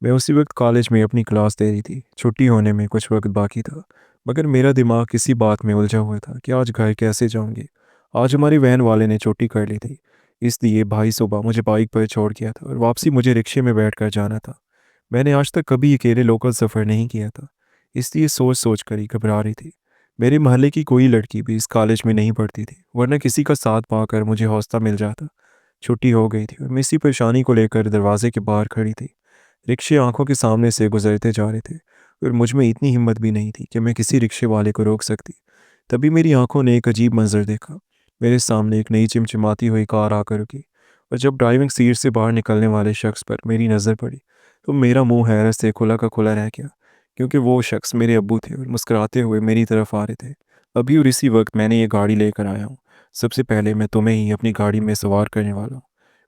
मैं उसी वक्त कॉलेज में अपनी क्लास दे रही थी। छुट्टी होने में कुछ वक्त बाकी था, मगर मेरा दिमाग किसी बात में उलझा हुआ था कि आज घर कैसे जाऊंगी। आज हमारी वैन वाले ने छुट्टी कर ली थी, इसलिए भाई सुबह मुझे बाइक पर छोड़ गया था और वापसी मुझे रिक्शे में बैठ कर जाना था। मैंने आज तक कभी अकेले लोकल सफ़र नहीं किया था, इसलिए सोच सोच कर ही घबरा रही थी। मेरे मोहल्ले की कोई लड़की भी इस कॉलेज में नहीं पढ़ती थी, वरना किसी का साथ पाकर मुझे हौसला मिल जाता। छुट्टी हो गई थी और मैं इसी परेशानी को लेकर दरवाजे के बाहर खड़ी थी। रिक्शे आंखों के सामने से गुजरते जा रहे थे और मुझ में इतनी हिम्मत भी नहीं थी कि मैं किसी रिक्शे वाले को रोक सकती। तभी मेरी आंखों ने एक अजीब मंजर देखा। मेरे सामने एक नई चिमचिमाती हुई कार आकर रुकी, और जब ड्राइविंग सीट से बाहर निकलने वाले शख्स पर मेरी नज़र पड़ी तो मेरा मुंह हैरत से खुला का खुला रह गया, क्योंकि वो शख्स मेरे अब्बू थे और मुस्कुराते हुए मेरी तरफ आ रहे थे। अभी और इसी वक्त मैंने ये गाड़ी लेकर आया हूँ। सबसे पहले मैं तुम्हें ही अपनी गाड़ी में सवार करने वाला हूँ।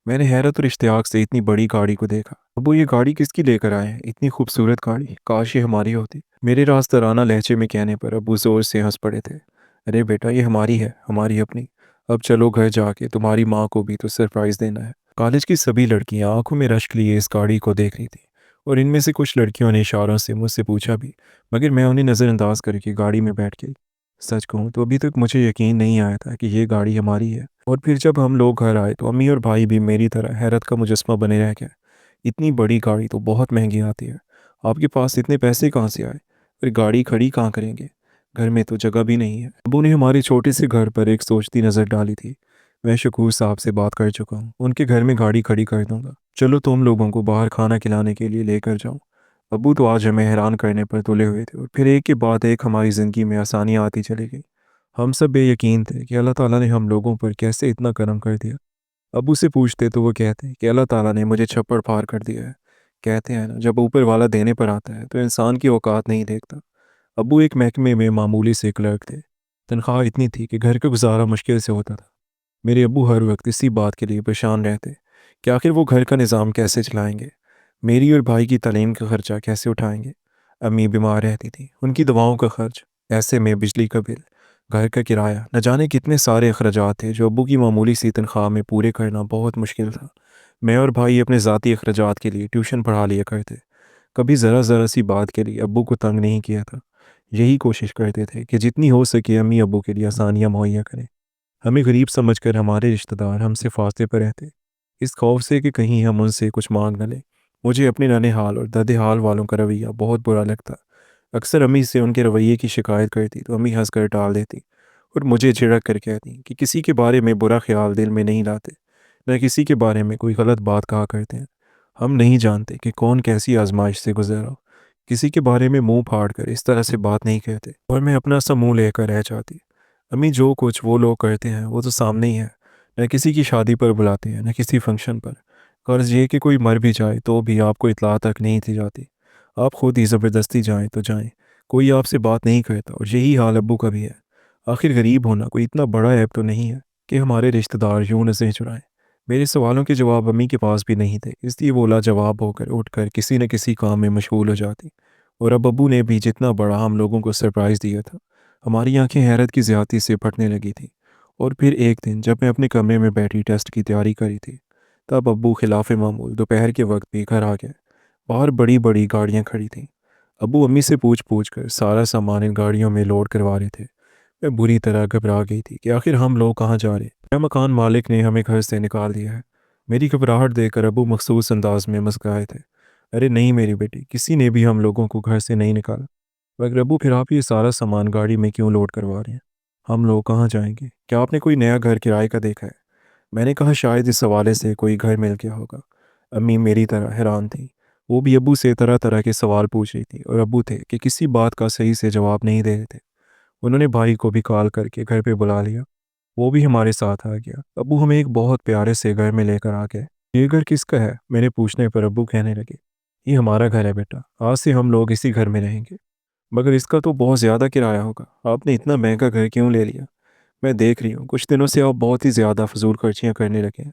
मैंने हैरत और इश्तियाक से इतनी बड़ी गाड़ी को देखा। अबू, ये गाड़ी किसकी लेकर आए हैं? इतनी खूबसूरत गाड़ी, काश ये हमारी होती। मेरे रास्तराना लहजे में कहने पर अबू जोर से हंस पड़े थे। अरे बेटा, ये हमारी है, हमारी अपनी। अब चलो घर जाके तुम्हारी माँ को भी तो सरप्राइज देना है। कॉलेज की सभी लड़कियां आंखों में रश्क लिए इस गाड़ी को देख रही थी, और इनमें से कुछ लड़कियों ने इशारों से मुझसे पूछा भी, मगर मैं उन्हें नज़रअंदाज करके गाड़ी में बैठ गई। सच कहूँ तो अभी तक मुझे यकीन नहीं आया था कि ये गाड़ी हमारी है। और फिर जब हम लोग घर आए तो अम्मी और भाई भी मेरी तरह हैरत का मुजस्मा बने रह गए। इतनी बड़ी गाड़ी तो बहुत महंगी आती है। आपके पास इतने पैसे कहाँ से आए? फिर गाड़ी खड़ी कहाँ करेंगे? घर में तो जगह भी नहीं है। अबू ने हमारे छोटे से घर पर एक सोचती नज़र डाली थी। मैं शकूर साहब से बात कर चुका हूँ, उनके घर में गाड़ी खड़ी कर दूंगा। चलो तुम लोगों को बाहर खाना खिलाने के लिए लेकर जाऊँ। अबू तो आज हमें हैरान करने पर तुले हुए थे, और फिर एक के बाद एक हमारी ज़िंदगी में आसानियाँ आती चली गई। हम सब बेयकीन थे कि अल्लाह ताला ने हम लोगों पर कैसे इतना करम कर दिया। अबू से पूछते तो वो कहते कि अल्लाह ताला ने मुझे छप्पड़ फाड़ कर दिया है। कहते हैं ना, जब ऊपर वाला देने पर आता है तो इंसान की औकात नहीं देखता। अबू एक महकमे में मामूली से क्लर्क थे। तनख्वाह इतनी थी कि घर का गुजारा मुश्किल से होता था। मेरे अबू हर वक्त इसी बात के लिए परेशान रहते कि आखिर वो घर का निज़ाम कैसे चलाएंगे, मेरी और भाई की तालीम का खर्चा कैसे उठाएंगे। अम्मी बीमार रहती थी, उनकी दवाओं का खर्च, ऐसे में बिजली का बिल, घर का किराया, न जाने कितने सारे अखराजात थे जो अब्बू की मामूली सी तनख्वाह में पूरे करना बहुत मुश्किल था। मैं और भाई अपने ज़ाती अखराजात के लिए ट्यूशन पढ़ा लिया करते। कभी ज़रा ज़रा सी बात के लिए अब्बू को तंग नहीं किया था। यही कोशिश करते थे कि जितनी हो सके अम्मी अब्बू के लिए आसानियाँ मुहैया करें। हमें गरीब समझकर हमारे रिश्तेदार हमसे फासले पर रहते, इस खौफ से कि कहीं हम उनसे कुछ मांग न लें। मुझे अपने नाने हाल और दादे हाल वालों का रवैया बहुत बुरा लगता। अक्सर अम्मी से उनके रवैये की शिकायत करती तो अम्मी हंस कर टाल देती और मुझे झिड़क कर कहती कि किसी के बारे में बुरा ख्याल दिल में नहीं लाते, न किसी के बारे में कोई गलत बात कहा करते हैं। हम नहीं जानते कि कौन कैसी आजमाइश से गुजरा हो। किसी के बारे में मुंह फाड़ कर इस तरह से बात नहीं कहते, और मैं अपना सा मुंह लेकर रह जाती। अम्मी जो कुछ वो लोग करते हैं वो तो सामने ही है। न किसी की शादी पर बुलाते हैं, न किसी फंक्शन पर। कर्ज ये कि कोई मर भी जाए तो भी आपको इतला तक नहीं दी जाती। आप खुद ही ज़बरदस्ती जाएं तो जाएं, कोई आपसे बात नहीं करता, और यही हाल अब्बू का भी है। आखिर गरीब होना कोई इतना बड़ा ऐब तो नहीं है कि हमारे रिश्तेदार यूं नजरें चुराएं। मेरे सवालों के जवाब अम्मी के पास भी नहीं थे, इसलिए वो लाजवाब होकर उठकर किसी न किसी काम में मशगूल हो जाती। और अब अब्बू ने भी जितना बड़ा हम लोगों को सरप्राइज़ दिया था, हमारी आंखें हैरत की ज़्यादती से फटने लगी थी। और फिर एक दिन जब मैं अपने कमरे में बैठी टेस्ट की तैयारी करी थी, तब अब्बू खिलाफ मामूल दोपहर के वक्त भी घर आ गए। बाहर बड़ी बड़ी गाड़ियां खड़ी थीं। अब्बू अम्मी से पूछ पूछ कर सारा सामान इन गाड़ियों में लोड करवा रहे थे। मैं बुरी तरह घबरा गई थी कि आखिर हम लोग कहाँ जा रहे। क्या मकान मालिक ने हमें घर से निकाल दिया है? मेरी घबराहट देखकर अब्बू मखसूस अंदाज में मुस्कुराए थे। अरे नहीं मेरी बेटी, किसी ने भी हम लोगों को घर से नहीं निकाला। मगर अब्बू, फिर आप ये सारा सामान गाड़ी में क्यों लोड करवा रहे हैं? हम लोग कहाँ जाएंगे? क्या आपने कोई नया घर किराए का देखा है? मैंने कहा शायद इस हवाले से कोई घर मिल गया होगा। अम्मी मेरी तरह हैरान थी। वो भी अब्बू से तरह तरह के सवाल पूछ रही थी, और अब्बू थे कि किसी बात का सही से जवाब नहीं दे रहे थे। उन्होंने भाई को भी कॉल करके घर पे बुला लिया। वो भी हमारे साथ आ गया। अब्बू हमें एक बहुत प्यारे से घर में लेकर आ गए। ये घर किसका है? मेरे पूछने पर अब्बू कहने लगे, ये हमारा घर है बेटा, आज से हम लोग इसी घर में रहेंगे। मगर इसका तो बहुत ज़्यादा किराया होगा, आपने इतना महंगा घर क्यों ले लिया? मैं देख रही हूँ कुछ दिनों से आप बहुत ही ज़्यादा फजूल खर्चियाँ करने लगे हैं।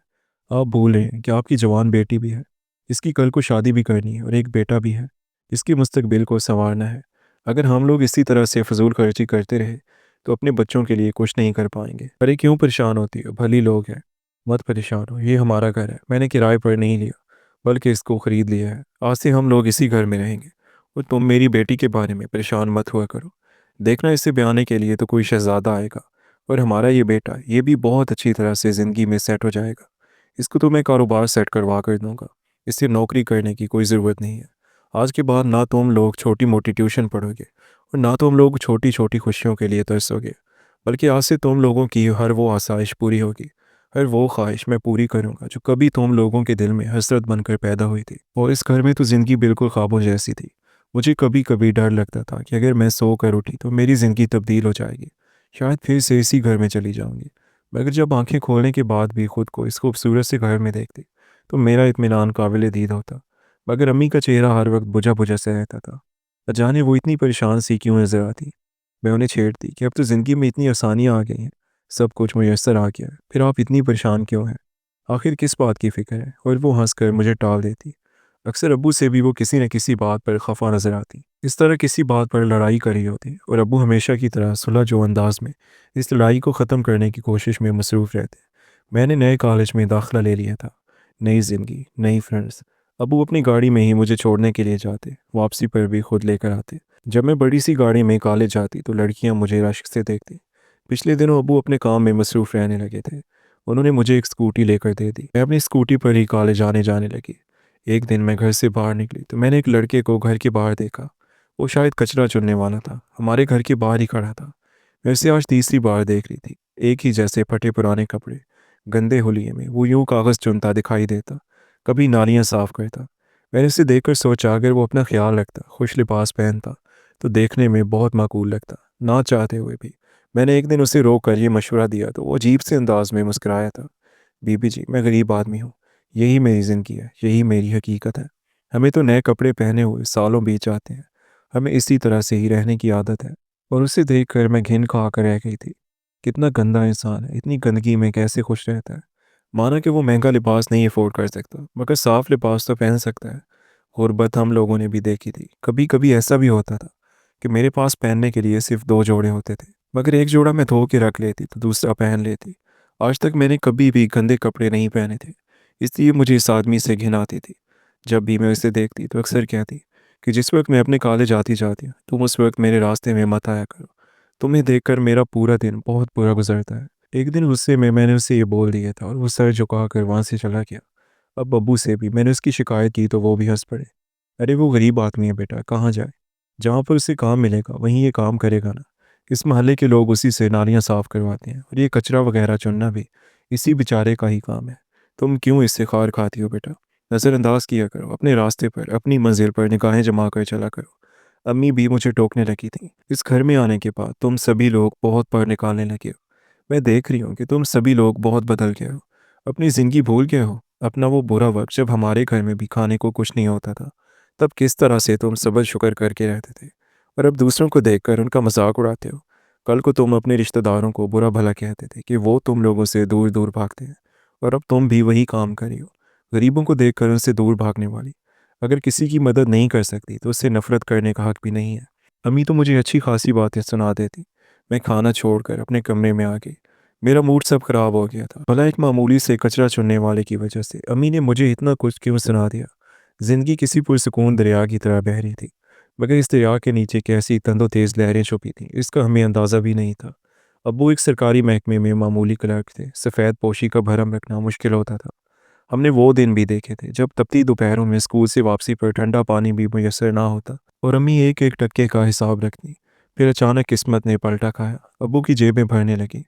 आप भूल रहे हैं कि आपकी जवान बेटी भी है। इसकी कल को शादी भी करनी है और एक बेटा भी है। इसके मुस्तकबिल को संवारना है। अगर हम लोग इसी तरह से फजूल खर्ची करते रहे तो अपने बच्चों के लिए कुछ नहीं कर पाएंगे। अरे क्यों परेशान होती हो? भली लोग हैं। मत परेशान हो, ये हमारा घर है, मैंने किराए पर नहीं लिया। बल्कि इसको ख़रीद लिया है। आज से हम लोग इसी घर में रहेंगे और तुम मेरी बेटी के बारे में परेशान मत हुआ करो। देखना, इसे ब्याने के लिए तो कोई शहज़ादा आएगा और हमारा ये बेटा ये भी बहुत अच्छी तरह से ज़िंदगी में सेट हो जाएगा। इसको तो मैं कारोबार सेट करवा कर दूंगा। इससे नौकरी करने की कोई ज़रूरत नहीं है। आज के बाद ना तो हम लोग छोटी मोटी ट्यूशन पढ़ोगे और ना तो हम लोग छोटी छोटी खुशियों के लिए तरसोगे, बल्कि आज से तुम लोगों की हर वो आसाइश पूरी होगी। हर वो ख्वाहिश मैं पूरी करूंगा जो कभी तुम लोगों के दिल में हसरत बनकर पैदा हुई थी। और इस घर में तो ज़िंदगी बिल्कुल ख्वाबों जैसी थी। मुझे कभी कभी डर लगता था कि अगर मैं सो कर उठी तो मेरी ज़िंदगी तब्दील हो जाएगी, शायद फिर से इसी घर में चली जाऊंगी। मगर जब आंखें खोलने के बाद भी खुद को इस खूबसूरत से घर में देखती तो मेरा इत्मीनान काबिल दीद होता। मगर अम्मी का चेहरा हर वक्त बुझा बुझा सा रहता था। न जाने वो इतनी परेशान सी क्यों नजर आती। मैं उन्हें छेड़ती कि अब तो ज़िंदगी में इतनी आसानियाँ आ गई हैं, सब कुछ मुयस्सर आ गया है, फिर आप इतनी परेशान क्यों हैं? आखिर किस बात की फ़िक्र है? और वो हंसकर मुझे टाल देती। अक्सर अब्बू से भी वो किसी न किसी बात पर खफा नजर आती। इस तरह किसी बात पर लड़ाई कर रही होती और अब्बू हमेशा की तरह सुलह जो अंदाज में इस लड़ाई को ख़त्म करने की कोशिश में मसरूफ़ रहते। मैंने नए कॉलेज में दाखिला ले लिया था। नई ज़िंदगी, नई फ्रेंड्स। अब्बू अपनी गाड़ी में ही मुझे छोड़ने के लिए जाते, वापसी पर भी खुद लेकर आते। जब मैं बड़ी सी गाड़ी में कॉलेज जाती तो लड़कियां मुझे रश्क से देखती। पिछले दिनों अब्बू अपने काम में मसरूफ़ रहने लगे थे। उन्होंने मुझे एक स्कूटी लेकर दे दी। मैं अपनी स्कूटी पर ही कॉलेज आने जाने लगी। एक दिन मैं घर से बाहर निकली तो मैंने एक लड़के को घर के बाहर देखा। वो शायद कचरा चुनने वाला था, हमारे घर के बाहर ही खड़ा था। मैं उसे आज तीसरी बार देख रही थी। एक ही जैसे फटे पुराने कपड़े, गंदे होलिये में वो यूं कागज़ चुनता दिखाई देता, कभी नालियाँ साफ करता। मैंने उसे देखकर सोचा अगर वो अपना ख्याल रखता, खुश लिबास पहनता तो देखने में बहुत माकूल लगता। ना चाहते हुए भी मैंने एक दिन उसे रोक कर ये मशवरा दिया तो वो अजीब से अंदाज में मुस्कुराया था। बीबी जी, मैं गरीब आदमी हूँ, यही मेरी ज़िंदगी है, यही मेरी हकीकत है। हमें तो नए कपड़े पहने हुए सालों बीत जाते हैं, हमें इसी तरह से ही रहने की आदत है। और उसे देख कर मैं घिन खा कर रह गई थी। कितना गंदा इंसान है, इतनी गंदगी में कैसे खुश रहता है। माना कि वो महंगा लिबास नहीं अफोर्ड कर सकता, मगर साफ लिबास तो पहन सकता है। गुर्बत हम लोगों ने भी देखी थी। कभी कभी ऐसा भी होता था कि मेरे पास पहनने के लिए सिर्फ दो जोड़े होते थे, मगर एक जोड़ा मैं धो के रख लेती तो दूसरा पहन लेती। आज तक मैंने कभी भी गंदे कपड़े नहीं पहने थे, इसलिए मुझे इस आदमी से घिन आती थी। जब भी मैं उसे देखती तो अक्सर कहती कि जिस वक्त मैं अपने कॉलेज आती जाती हूँ तुम उस वक्त मेरे रास्ते में मत आया करो। तुम्हें देखकर मेरा पूरा दिन बहुत बुरा गुजरता है। एक दिन गुस्से में मैंने उसे ये बोल दिया था और वो सर झुका कर वहाँ से चला गया। अब अब्बू से भी मैंने उसकी शिकायत की तो वो भी हंस पड़े। अरे वो गरीब आदमी है बेटा, कहाँ जाए? जहाँ पर उसे काम मिलेगा वहीं ये काम करेगा ना। इस मोहल्ले के लोग उसी से नालियाँ साफ़ करवाते हैं और ये कचरा वगैरह चुनना भी इसी बेचारे का ही काम है। तुम क्यों इससे खार खाती हो बेटा? नज़रअंदाज किया करो, अपने रास्ते पर अपनी मंजिल पर निगाहें जमा कर चला करो। अम्मी भी मुझे टोकने लगी थी। इस घर में आने के बाद तुम सभी लोग बहुत पढ़ निकालने लगे हो। मैं देख रही हूँ कि तुम सभी लोग बहुत बदल गए हो। अपनी ज़िंदगी भूल गए हो। अपना वो बुरा वक्त जब हमारे घर में भी खाने को कुछ नहीं होता था, तब किस तरह से तुम सब्र शुक्र करके रहते थे, और अब दूसरों को देखकर उनका मजाक उड़ाते हो। कल को तुम अपने रिश्तेदारों को बुरा भला कहते थे कि वो तुम लोगों से दूर दूर भागते हैं, और अब तुम भी वही काम कर रही हो, गरीबों को देखकर उनसे दूर भागने वाली। अगर किसी की मदद नहीं कर सकती तो उससे नफरत करने का हक भी नहीं है। अम्मी तो मुझे अच्छी खासी बातें सुना देती। मैं खाना छोड़कर अपने कमरे में आ गई। मेरा मूड सब खराब हो गया था। भला एक मामूली से कचरा चुनने वाले की वजह से अम्मी ने मुझे इतना कुछ क्यों सुना दिया? जिंदगी किसी पुरसुकून दरिया की तरह बह रही थी, मगर इस दरिया के नीचे कैसी तंदो-तेज़ लहरें छुपी थीं, इसका हमें अंदाज़ा भी नहीं था। अब्बू एक सरकारी महकमे में मामूली क्लर्क थे। सफ़ेद पोशी का भरम रखना मुश्किल होता था। हमने वो दिन भी देखे थे जब तपती दोपहरों में स्कूल से वापसी पर ठंडा पानी भी मुयस्सर ना होता और अम्मी एक एक टक्के का हिसाब रखती। फिर अचानक किस्मत ने पलटा खाया। अब्बू की जेबें भरने लगी।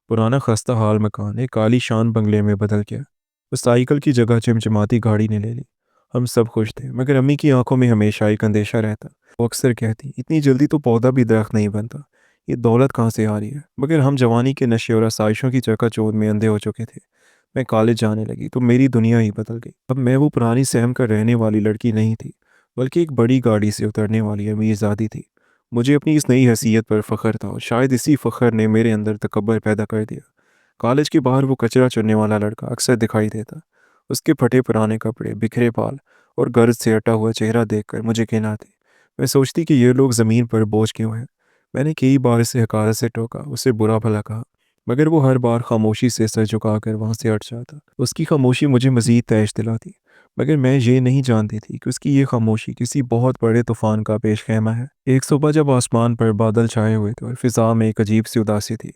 पुराना खस्ता हाल मकान एक आलीशान बंगले में बदल गया। उस साइकिल की जगह चमचमाती गाड़ी ने ले ली। हम सब खुश थे, मगर अम्मी की आंखों में हमेशा एक अंदेशा रहता। वो अक्सर कहती, इतनी जल्दी तो पौधा भी दरख्त नहीं बनता, ये दौलत कहाँ से आ रही है? मगर हम जवानी के नशे और आसाइशों की चकाचौंध में अंधे हो चुके थे। मैं कॉलेज जाने लगी तो मेरी दुनिया ही बदल गई। अब मैं वो पुरानी सहम कर रहने वाली लड़की नहीं थी, बल्कि एक बड़ी गाड़ी से उतरने वाली अमीरजादी थी। मुझे अपनी इस नई हैसियत पर फ़ख्र था और शायद इसी फ़ख्र ने मेरे अंदर तकब्बर पैदा कर दिया। कॉलेज के बाहर वो कचरा चुनने वाला लड़का अक्सर दिखाई देता। उसके फटे पुराने कपड़े, बिखरे बाल और गर्द से अटा हुआ चेहरा देखकर मुझे घिन आती। मैं सोचती कि ये लोग ज़मीन पर बोझ क्यों हैं। मैंने कई बार इसे हकारत से टोका, उसे बुरा भला कहा, मगर वो हर बार खामोशी से सर झुकाकर वहाँ से हट जाता। उसकी खामोशी मुझे मज़ीद तैश दिलाती। مگر میں یہ نہیں جانتی تھی کہ اس کی یہ خاموشی کسی بہت بڑے طوفان کا پیش خیمہ ہے۔ ایک صبح جب آسمان پر بادل چھائے ہوئے تھے اور فضا میں ایک عجیب سی اداسی تھی،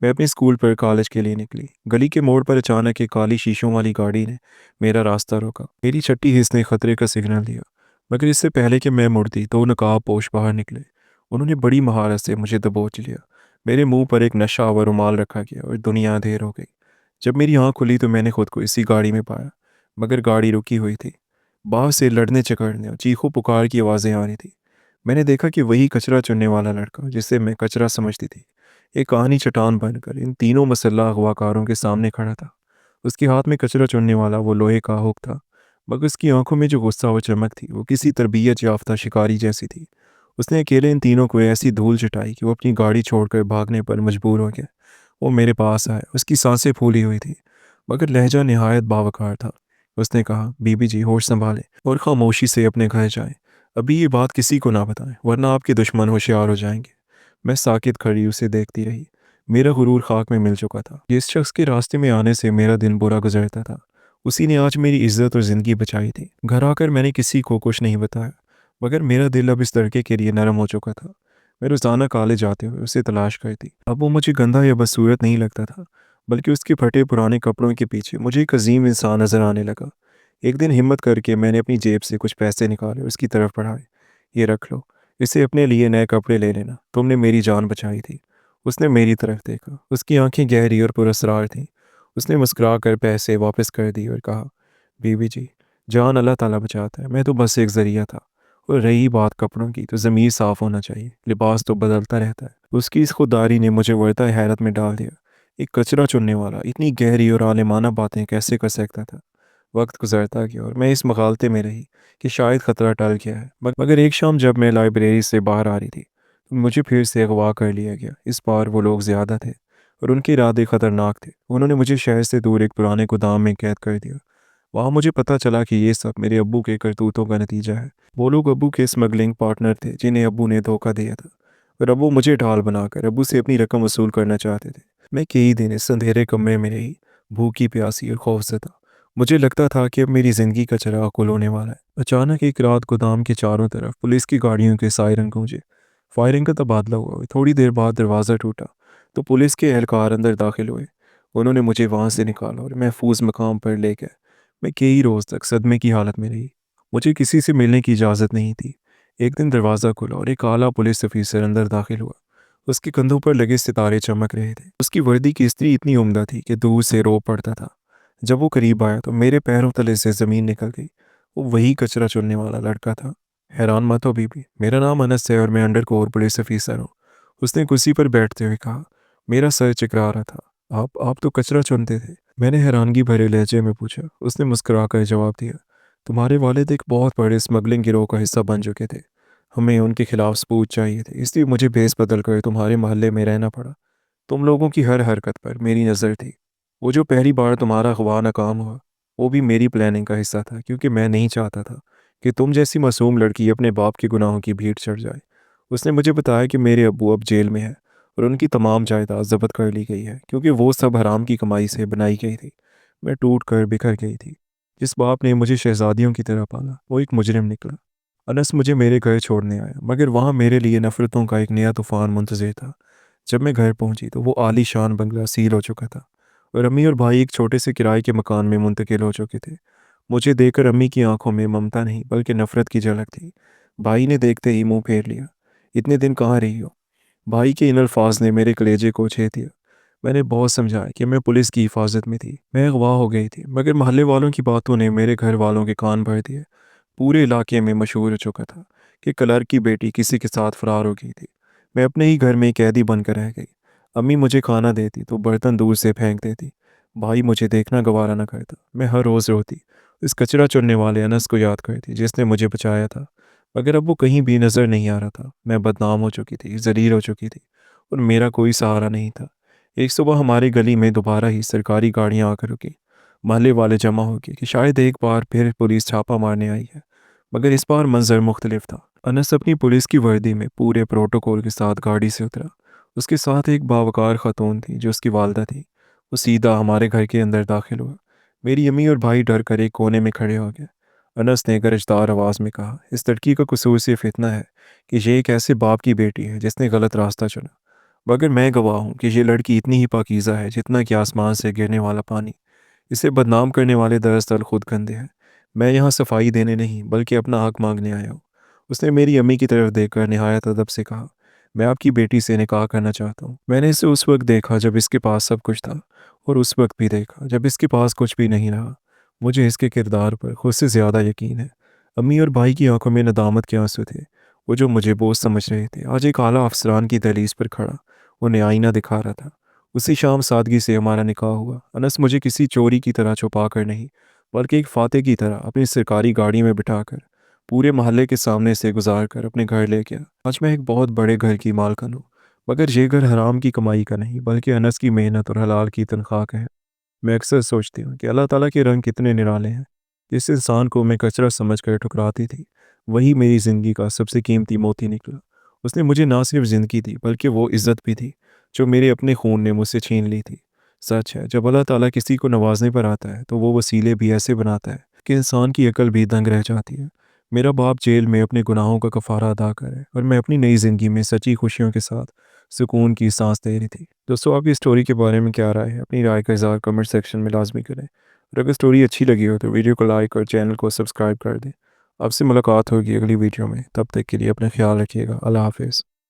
میں اپنے اسکول پر کالج کے لیے نکلی۔ گلی کے موڑ پر اچانک ایک کالی شیشوں والی گاڑی نے میرا راستہ روکا۔ میری چھٹی حص نے خطرے کا سگنل دیا، مگر اس سے پہلے کہ میں مڑتی تو نقاب پوش باہر نکلے۔ انہوں نے بڑی مہارت سے مجھے دبوچ لیا۔ میرے منہ پر ایک نشہ آور رومال رکھا گیا اور دنیا اندھیر ہو گئی۔ جب میری آنکھ کھلی تو میں نے خود کو اسی گاڑی میں پایا، مگر گاڑی رکی ہوئی تھی۔ باہر سے لڑنے چکرنے اور چیخوں پکار کی آوازیں آ رہی تھی۔ میں نے دیکھا کہ وہی کچرا چننے والا لڑکا جسے میں کچرا سمجھتی تھی، ایک کہانی چٹان بن کر ان تینوں مسلح اغواکاروں کے سامنے کھڑا تھا۔ اس کے ہاتھ میں کچرا چننے والا وہ لوہے کا ہک تھا، مگر اس کی آنکھوں میں جو غصہ و چمک تھی وہ کسی تربیت یافتہ شکاری جیسی تھی۔ اس نے اکیلے ان تینوں کو ایسی دھول چٹائی کہ وہ اپنی گاڑی چھوڑ کر بھاگنے پر مجبور ہو گیا۔ وہ میرے پاس آیا، اس کی سانسیں پھولی ہوئی تھی، مگر لہجہ نہایت باوقار تھا۔ اس نے کہا، بی بی جی ہوش سنبھالیں اور خاموشی سے اپنے گھر جائیں۔ ابھی یہ بات کسی کو نہ بتائیں ورنہ آپ کے دشمن ہوشیار ہو جائیں گے۔ میں ساکت کھڑی اسے دیکھتی رہی۔ میرا غرور خاک میں مل چکا تھا۔ جس شخص کے راستے میں آنے سے میرا دن برا گزرتا تھا، اسی نے آج میری عزت اور زندگی بچائی تھی۔ گھر آ کر میں نے کسی کو کچھ نہیں بتایا، مگر میرا دل اب اس لڑکے کے لیے نرم ہو چکا تھا۔ میں روزانہ کالج جاتے ہوئے اسے تلاش کرتی۔ اب وہ مجھے گندا یا بدصورت نہیں لگتا تھا، بلکہ اس کے پھٹے پرانے کپڑوں کے پیچھے مجھے ایک عظیم انسان نظر آنے لگا۔ ایک دن ہمت کر کے میں نے اپنی جیب سے کچھ پیسے نکالے اور اس کی طرف بڑھائے۔ یہ رکھ لو، اسے اپنے لیے نئے کپڑے لے لینا، تم نے میری جان بچائی تھی۔ اس نے میری طرف دیکھا، اس کی آنکھیں گہری اور پراسرار تھیں۔ اس نے مسکرا کر پیسے واپس کر دی اور کہا، بی بی جی، جان اللہ تعالیٰ بچاتا ہے، میں تو بس ایک ذریعہ تھا۔ اور رہی بات کپڑوں کی، تو ضمیر صاف ہونا چاہیے، لباس تو بدلتا رہتا ہے۔ اس کی اس خودداری نے مجھے ورطہ حیرت میں ڈال دیا۔ ایک کچرا چننے والا اتنی گہری اور عالمانہ باتیں کیسے کر سکتا تھا؟ وقت گزرتا گیا اور میں اس مغالطے میں رہی کہ شاید خطرہ ٹل گیا ہے، مگر ایک شام جب میں لائبریری سے باہر آ رہی تھی تو مجھے پھر سے اغوا کر لیا گیا۔ اس بار وہ لوگ زیادہ تھے اور ان کے ارادے خطرناک تھے۔ انہوں نے مجھے شہر سے دور ایک پرانے گودام میں قید کر دیا۔ وہاں مجھے پتہ چلا کہ یہ سب میرے ابو کے کرتوتوں کا نتیجہ ہے۔ وہ لوگ ابو کے اسمگلنگ پارٹنر تھے جنہیں ابو نے دھوکہ دیا تھا، اور ابو مجھے ڈھال بنا کر ابو سے اپنی رقم وصول کرنا چاہتے تھے۔ میں کئی دن اس اندھیرے کمرے میں رہی، بھوکی پیاسی اور خوفزدہ۔ مجھے لگتا تھا کہ اب میری زندگی کا چراغ گل ہونے والا ہے۔ اچانک ایک رات گودام کے چاروں طرف پولیس کی گاڑیوں کے سائرن گونجے۔ فائرنگ کا تبادلہ ہوا۔ تھوڑی دیر بعد دروازہ ٹوٹا تو پولیس کے اہلکار اندر داخل ہوئے۔ انہوں نے مجھے وہاں سے نکالا اور محفوظ مقام پر لے گئے۔ میں کئی روز تک صدمے کی حالت میں رہی۔ مجھے کسی سے ملنے کی اجازت نہیں تھی۔ ایک دن دروازہ کھلا اور ایک اعلیٰ پولیس افیسر اندر داخل ہوا۔ اس کے کندھوں پر لگے ستارے چمک رہے تھے۔ اس کی وردی کی استری اتنی عمدہ تھی کہ دور سے رو پڑتا تھا۔ جب وہ قریب آیا تو میرے پیروں تلے سے زمین نکل گئی۔ وہ وہی کچرا چننے والا لڑکا تھا۔ حیران مت ہو بی بی، میرا نام انس ہے اور میں انڈر کور پولیس افیسر ہوں۔ اس نے کرسی پر بیٹھتے ہوئے کہا۔ میرا سر چکرا رہا تھا۔ آپ تو کچرا چنتے تھے؟ میں نے حیرانگی بھرے لہجے میں پوچھا۔ اس نے مسکرا کر جواب دیا، تمہارے والد ایک بہت بڑے اسمگلنگ گروہ کا حصہ بن چکے تھے۔ ہمیں ان کے خلاف ثبوت چاہیے تھے، اس لیے مجھے بھیس بدل کر تمہارے محلے میں رہنا پڑا۔ تم لوگوں کی ہر حرکت پر میری نظر تھی۔ وہ جو پہلی بار تمہارا اغوا ناکام ہوا، وہ بھی میری پلاننگ کا حصہ تھا، کیونکہ میں نہیں چاہتا تھا کہ تم جیسی معصوم لڑکی اپنے باپ کے گناہوں کی بھیٹ چڑھ جائے۔ اس نے مجھے بتایا کہ میرے ابو اب جیل میں ہیں اور ان کی تمام جائیداد ضبط کر لی گئی ہے، کیونکہ وہ سب حرام کی کمائی سے بنائی گئی تھی۔ میں ٹوٹ کر بکھر گئی تھی۔ جس باپ نے مجھے شہزادیوں کی طرح پالا، وہ ایک مجرم نکلا۔ انس مجھے میرے گھر چھوڑنے آیا، مگر وہاں میرے لیے نفرتوں کا ایک نیا طوفان منتظر تھا۔ جب میں گھر پہنچی تو وہ عالی شان بنگلہ سیل ہو چکا تھا اور امی اور بھائی ایک چھوٹے سے کرائے کے مکان میں منتقل ہو چکے تھے۔ مجھے دیکھ کر امی کی آنکھوں میں ممتا نہیں بلکہ نفرت کی جھلک تھی۔ بھائی نے دیکھتے ہی منہ پھیر لیا۔ اتنے دن کہاں رہی ہو؟ بھائی کے ان الفاظ نے میرے کلیجے کو چھید دیا۔ میں نے بہت سمجھایا کہ میں پولیس کی حفاظت میں تھی، میں اغوا ہو گئی تھی، مگر محلے والوں کی باتوں نے میرے گھر والوں کے کان بھر دیے۔ پورے علاقے میں مشہور ہو چکا تھا کہ کلرک کی بیٹی کسی کے ساتھ فرار ہو گئی تھی۔ میں اپنے ہی گھر میں قیدی بن کر رہ گئی۔ امی مجھے کھانا دیتی تو برتن دور سے پھینک دیتی۔ بھائی مجھے دیکھنا گوارا نہ کرتا۔ میں ہر روز روتی، اس کچرا چننے والے انس کو یاد کرتی جس نے مجھے بچایا تھا، مگر اب وہ کہیں بھی نظر نہیں آ رہا تھا۔ میں بدنام ہو چکی تھی، ذلیل ہو چکی تھی، اور میرا کوئی سہارا نہیں تھا۔ ایک صبح ہماری گلی میں دوبارہ ہی سرکاری گاڑیاں آ کر رکی۔ محلے والے جمع ہو گئے کہ شاید ایک بار پھر پولیس چھاپا مارنے آئی ہے، مگر اس بار منظر مختلف تھا۔ انس اپنی پولیس کی وردی میں پورے پروٹوکول کے ساتھ گاڑی سے اترا۔ اس کے ساتھ ایک باوقار خاتون تھی جو اس کی والدہ تھی۔ وہ سیدھا ہمارے گھر کے اندر داخل ہوا۔ میری امی اور بھائی ڈر کر ایک کونے میں کھڑے ہو گئے۔ انس نے گرجدار آواز میں کہا، اس لڑکی کا قصور صرف اتنا ہے کہ یہ ایک ایسے باپ کی بیٹی ہے جس نے غلط راستہ چنا، مگر میں گواہ ہوں کہ یہ لڑکی اتنی ہی پاکیزہ ہے جتنا کہ آسمان سے گرنے والا پانی۔ اسے بدنام کرنے والے دراصل خود گندے ہیں۔ میں یہاں صفائی دینے نہیں بلکہ اپنا حق مانگنے آیا ہوں۔ اس نے میری امی کی طرف دیکھ کر نہایت ادب سے کہا، میں آپ کی بیٹی سے نکاح کرنا چاہتا ہوں۔ میں نے اسے اس وقت دیکھا جب اس کے پاس سب کچھ تھا، اور اس وقت بھی دیکھا جب اس کے پاس کچھ بھی نہیں رہا۔ مجھے اس کے کردار پر خود سے زیادہ یقین ہے۔ امی اور بھائی کی آنکھوں میں ندامت کے آنسو تھے، وہ جو مجھے بوجھ سمجھ رہے تھے۔ آج ایک اعلیٰ افسران کی دہلیز پر کھڑا انہیں آئینہ دکھا رہا تھا۔ اسی شام سادگی سے ہمارا نکاح ہوا۔ انس مجھے کسی چوری کی طرح چھپا کر نہیں بلکہ ایک فاتح کی طرح اپنی سرکاری گاڑی میں بٹھا کر پورے محلے کے سامنے سے گزار کر اپنے گھر لے گیا۔ آج میں ایک بہت بڑے گھر کی مالکن ہوں، مگر یہ گھر حرام کی کمائی کا نہیں بلکہ انس کی محنت اور حلال کی تنخواہ کا ہے۔ میں اکثر سوچتی ہوں کہ اللہ تعالیٰ کے رنگ کتنے نرالے ہیں۔ جس انسان کو میں کچرا سمجھ کر ٹھکراتی تھی، وہی میری زندگی کا سب سے قیمتی موتی نکلا۔ اس نے مجھے نہ صرف زندگی دی بلکہ وہ عزت بھی دی جو میرے اپنے خون نے مجھ سے چھین لی تھی۔ سچ ہے، جب اللہ تعالیٰ کسی کو نوازنے پر آتا ہے تو وہ وسیلے بھی ایسے بناتا ہے کہ انسان کی عقل بھی دنگ رہ جاتی ہے۔ میرا باپ جیل میں اپنے گناہوں کا کفارہ ادا کرے اور میں اپنی نئی زندگی میں سچی خوشیوں کے ساتھ سکون کی سانس لے رہی تھی۔ دوستو، آپ کی اسٹوری کے بارے میں کیا رائے ہے؟ اپنی رائے کا اظہار کمنٹ سیکشن میں لازمی کریں، اور اگر اسٹوری اچھی لگی ہو تو ویڈیو کو لائک اور چینل کو سبسکرائب کر دیں۔ آپ سے ملاقات ہوگی اگلی ویڈیو میں، تب تک کے لیے اپنا خیال رکھیے گا۔ اللہ حافظ۔